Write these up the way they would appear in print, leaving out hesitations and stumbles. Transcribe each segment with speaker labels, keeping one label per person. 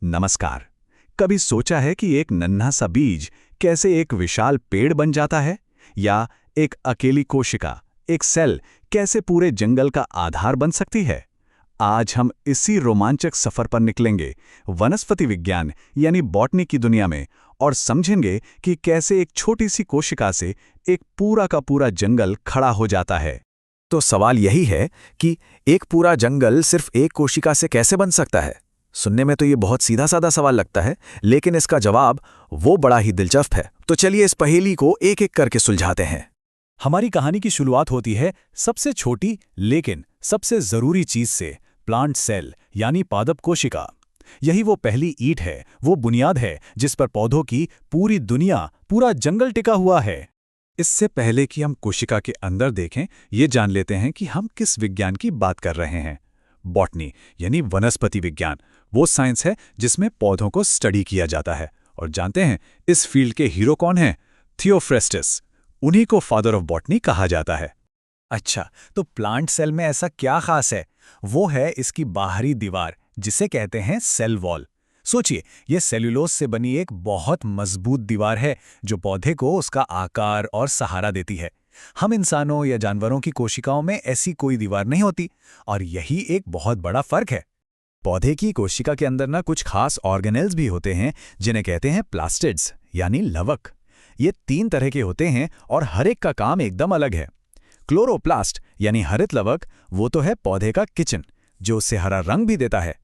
Speaker 1: नमस्कार। कभी सोचा है कि एक नन्हा सा बीज कैसे एक विशाल पेड़ बन जाता है, या एक अकेली कोशिका, एक सेल कैसे पूरे जंगल का आधार बन सकती है? आज हम इसी रोमांचक सफर पर निकलेंगे, वनस्पति विज्ञान यानी बॉटनी की दुनिया में, और समझेंगे कि कैसे एक छोटी सी कोशिका से एक पूरा का पूरा जंगल खड़ा हो जाता है।
Speaker 2: तो सवाल यही है कि एक पूरा जंगल सिर्फ एक कोशिका से कैसे बन सकता है। सुनने में तो ये बहुत सीधा साधा सवाल लगता है, लेकिन इसका जवाब वो बड़ा ही दिलचस्प है। तो चलिए इस पहेली को एक एक करके सुलझाते हैं।
Speaker 3: हमारी कहानी की शुरुआत होती है सबसे छोटी लेकिन सबसे जरूरी चीज से, प्लांट सेल यानी पादप कोशिका। यही वो पहली ईंट है, वो बुनियाद है जिस पर पौधों की पूरी दुनिया, पूरा जंगल टिका हुआ है।
Speaker 1: इससे पहले कि हम कोशिका के अंदर देखें, ये जान लेते हैं कि हम किस विज्ञान की बात कर रहे हैं। बॉटनी यानी वनस्पति विज्ञान वो साइंस है जिसमें पौधों को स्टडी किया जाता है। और जानते हैं इस फील्ड के हीरो कौन हैं? थियोफ्रेस्टस। उन्हीं को फादर ऑफ बॉटनी कहा जाता है।
Speaker 3: अच्छा, तो प्लांट सेल में ऐसा क्या खास है? वो है इसकी बाहरी दीवार, जिसे कहते हैं सेल वॉल। सोचिए, ये सेल्यूलोज से बनी एक बहुत मजबूत दीवार है जो पौधे को उसका आकार और सहारा देती है। हम इंसानों या जानवरों की कोशिकाओं में ऐसी कोई दीवार नहीं होती, और यही एक बहुत बड़ा फर्क है।
Speaker 2: पौधे की कोशिका के अंदर ना कुछ खास ऑर्गेनेल्स भी होते हैं जिन्हें कहते हैं प्लास्टिड्स यानी लवक। ये 3 तरह के होते हैं और हर एक का काम एकदम अलग है। क्लोरोप्लास्ट यानी हरित लवक, वो तो है पौधे का किचन, जो उससे हरा रंग भी देता है।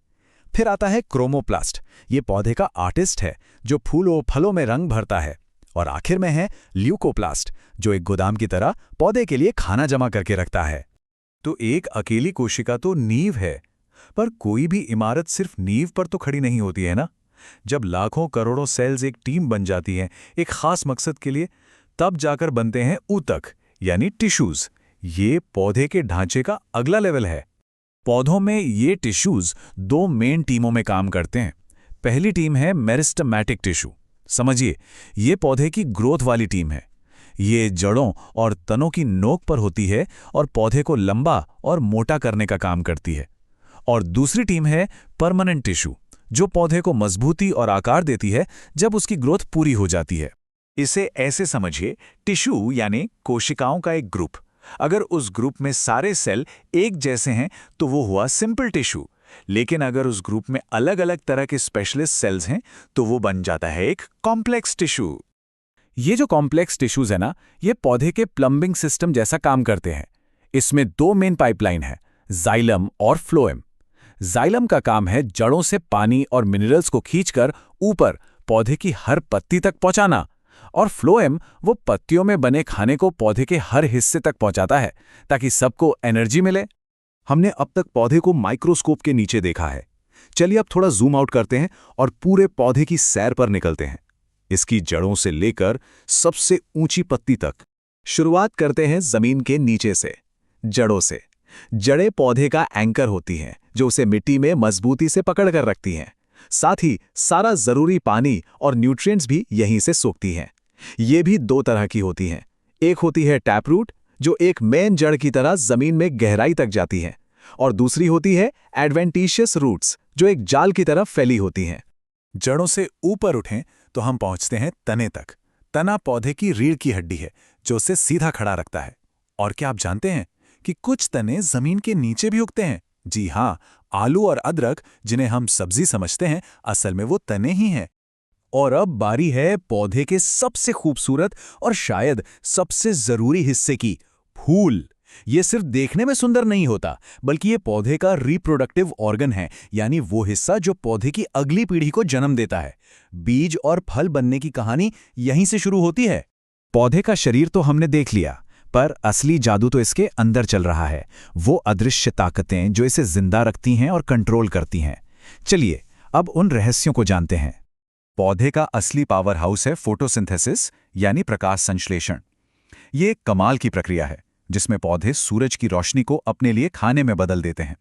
Speaker 2: फिर आता है क्रोमोप्लास्ट, ये पौधे का आर्टिस्ट है जो फूलों फलों में रंग भरता है। और आखिर में है ल्यूकोप्लास्ट, जो एक गोदाम की तरह पौधे के लिए खाना जमा करके रखता है।
Speaker 1: तो एक अकेली कोशिका तो नींव है, पर कोई भी इमारत सिर्फ नींव पर तो खड़ी नहीं होती है ना। जब लाखों करोड़ों सेल्स एक टीम बन जाती हैं एक खास मकसद के लिए, तब जाकर बनते हैं ऊतक यानी टिश्यूज। ये पौधे के ढांचे का अगला लेवल है। पौधों में ये टिश्यूज 2 मेन टीमों में काम करते हैं। पहली टीम है मेरिस्टेमेटिक टिश्यू। समझिए, ये पौधे की ग्रोथ वाली टीम है। ये जड़ों और तनों की नोक पर होती है और पौधे को लंबा और मोटा करने का काम करती है। और दूसरी टीम है परमानेंट टिश्यू, जो पौधे को मजबूती और आकार देती है जब उसकी ग्रोथ पूरी हो जाती है। इसे ऐसे समझिए, टिश्यू यानी कोशिकाओं का एक ग्रुप। अगर उस ग्रुप में सारे सेल एक जैसे हैं तो वो हुआ सिंपल टिश्यू, लेकिन अगर उस ग्रुप में अलग अलग तरह के स्पेशलिस्ट सेल्स हैं तो वो बन जाता है एक कॉम्प्लेक्स टिश्यू।
Speaker 3: ये जो कॉम्प्लेक्स टिश्यूज है ना, ये पौधे के प्लम्बिंग सिस्टम जैसा काम करते हैं। इसमें 2 मेन पाइपलाइन है, जाइलम और फ्लोएम। जाइलम का काम है जड़ों से पानी और मिनरल्स को खींचकर ऊपर पौधे की हर पत्ती तक पहुंचाना, और फ्लोएम वो पत्तियों में बने खाने को पौधे के हर हिस्से तक पहुंचाता है ताकि सबको एनर्जी मिले।
Speaker 1: हमने अब तक पौधे को माइक्रोस्कोप के नीचे देखा है। चलिए अब थोड़ा जूम आउट करते हैं और पूरे पौधे की सैर पर निकलते हैं, इसकी जड़ों से लेकर सबसे ऊंची पत्ती तक। शुरुआत करते हैं जमीन के नीचे से, जड़ों से। जड़ें पौधे का एंकर होती हैं जो उसे मिट्टी में मजबूती से पकड़ कर रखती हैं। साथ ही सारा जरूरी पानी और न्यूट्रिएंट्स भी यहीं से सोखती हैं। ये भी 2 तरह की होती हैं। एक होती है टैप रूट, जो एक मेन जड़ की तरह जमीन में गहराई तक जाती हैं, और दूसरी होती है एडवेंटिशियस रूट्स, जो एक जाल की तरह फैली होती हैं।
Speaker 3: जड़ों से ऊपर उठें तो हम पहुंचते हैं तने तक। तना पौधे की रीढ़ की हड्डी है जो उसे सीधा खड़ा रखता है। और क्या आप जानते हैं कि कुछ तने जमीन के नीचे भी उगते हैं? जी हां, आलू और अदरक, जिन्हें हम सब्जी समझते हैं, असल में वो तने ही हैं। और अब बारी है पौधे के सबसे खूबसूरत और शायद सबसे जरूरी हिस्से की, फूल। ये सिर्फ देखने में सुंदर नहीं होता, बल्कि ये पौधे का रिप्रोडक्टिव ऑर्गन है, यानी वो हिस्सा जो पौधे की अगली पीढ़ी को जन्म देता है। बीज और फल बनने की कहानी यहीं से शुरू होती है।
Speaker 2: पौधे का शरीर तो हमने देख लिया, पर असली जादू तो इसके अंदर चल रहा है। वो अदृश्य ताकतें जो इसे जिंदा रखती हैं और कंट्रोल करती हैं। चलिए अब उन रहस्यों को जानते हैं।
Speaker 1: पौधे का असली पावर हाउस है फोटोसिंथेसिस यानी प्रकाश संश्लेषण। ये एक कमाल की प्रक्रिया है जिसमें पौधे सूरज की रोशनी को अपने लिए खाने में बदल देते हैं।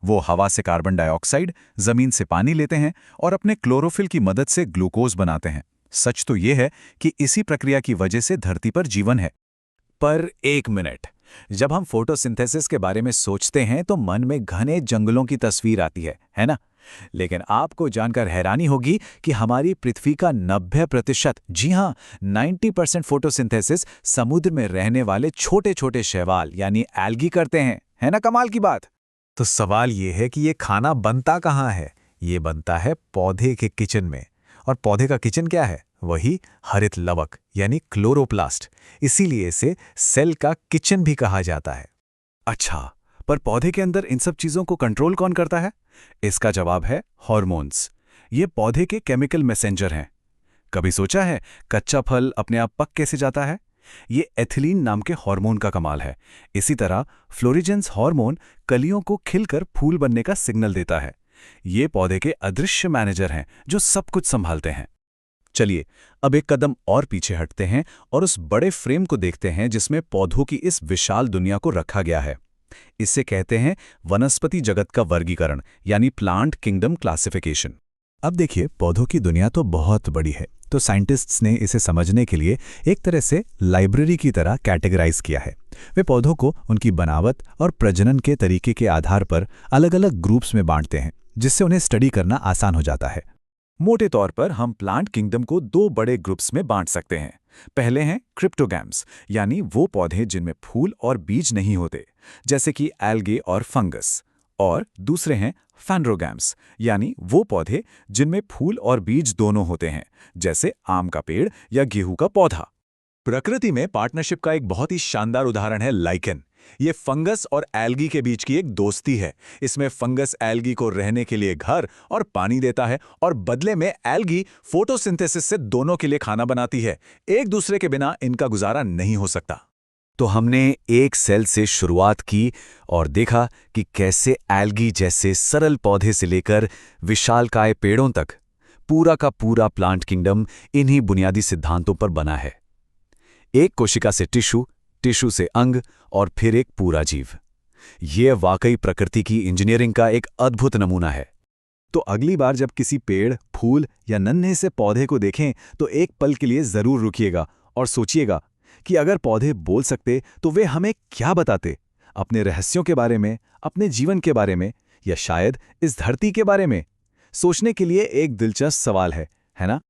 Speaker 1: वो हवा से कार्बन डाइऑक्साइड, जमीन से पानी लेते हैं और अपने क्लोरोफिल की मदद से ग्लूकोज बनाते हैं। सच तो ये है कि इसी प्रक्रिया की वजह से धरती पर जीवन है।
Speaker 2: पर एक मिनट, जब हम फोटोसिंथेसिस के बारे में सोचते हैं तो मन में घने जंगलों की तस्वीर आती है ना? लेकिन आपको जानकर हैरानी होगी कि हमारी पृथ्वी का 90%, जी हाँ 90% फोटोसिंथेसिस समुद्र में रहने वाले छोटे छोटे शैवाल यानी एल्गी करते हैं। है ना कमाल की बात।
Speaker 3: तो सवाल ये है कि ये खाना बनता कहाँ है? ये बनता है पौधे के किचन में। और पौधे का किचन क्या है? वही हरित लवक यानी क्लोरोप्लास्ट। इसीलिए इसे सेल का किचन भी कहा जाता है।
Speaker 2: अच्छा, पर पौधे के अंदर इन सब चीजों को कंट्रोल कौन करता है? इसका जवाब है हार्मोन्स। ये पौधे के केमिकल मैसेंजर हैं। कभी सोचा है कच्चा फल अपने आप पक कैसे जाता है? ये एथिलीन नाम के हार्मोन का कमाल है। इसी तरह फ्लोरिजेंस हार्मोन कलियों को खिलकर फूल बनने का सिग्नल देता है। ये पौधे के अदृश्य मैनेजर हैं जो सब कुछ संभालते हैं। चलिए अब एक कदम और पीछे हटते हैं और उस बड़े फ्रेम को देखते हैं जिसमें पौधों की इस विशाल दुनिया को रखा गया है। इसे कहते हैं वनस्पति जगत का वर्गीकरण यानी प्लांट किंगडम क्लासिफिकेशन। अब देखिए, पौधों की दुनिया तो बहुत बड़ी है, तो साइंटिस्ट्स ने इसे समझने के लिए एक तरह से लाइब्रेरी की तरह कैटेगराइज किया है। वे पौधों को उनकी बनावट और प्रजनन के तरीके के आधार पर अलग-अलग ग्रुप्स में बांटते हैं, जिससे उन्हें स्टडी करना आसान हो जाता है।
Speaker 3: मोटे तौर पर हम प्लांट किंगडम को 2 बड़े ग्रुप्स में बांट सकते हैं। पहले हैं क्रिप्टोगैम्स, यानी वो पौधे जिनमें फूल और बीज नहीं होते, जैसे कि एल्गे और फंगस। और दूसरे हैं फैंड्रोगैम्स, यानी वो पौधे जिनमें फूल और बीज दोनों होते हैं, जैसे आम का पेड़ या गेहूं का पौधा। प्रकृति में पार्टनरशिप का एक बहुत ही शानदार उदाहरण है लाइकेन। ये फंगस और एल्गी के बीच की एक दोस्ती है। इसमें फंगस एल्गी को रहने के लिए घर और पानी देता है और बदले में एल्गी फोटोसिंथेसिस से दोनों के लिए खाना बनाती है। एक दूसरे के बिना इनका गुजारा नहीं हो सकता।
Speaker 2: तो हमने एक सेल से शुरुआत की और देखा कि कैसे एल्गी जैसे सरल पौधे से लेकर विशालकाय पेड़ों तक पूरा का पूरा प्लांट किंगडम इन्हीं बुनियादी सिद्धांतों पर बना है। एक कोशिका से टिश्यू, टिश्यू से अंग और फिर एक पूरा जीव। ये वाकई प्रकृति की इंजीनियरिंग का एक अद्भुत नमूना है।
Speaker 3: तो अगली बार जब किसी पेड़, फूल या नन्हे से पौधे को देखें तो एक पल के लिए जरूर रुकिएगा और सोचिएगा कि अगर पौधे बोल सकते तो वे हमें क्या बताते, अपने रहस्यों के बारे में, अपने जीवन के बारे में, या शायद इस धरती के बारे में। सोचने के लिए एक दिलचस्प सवाल है ना?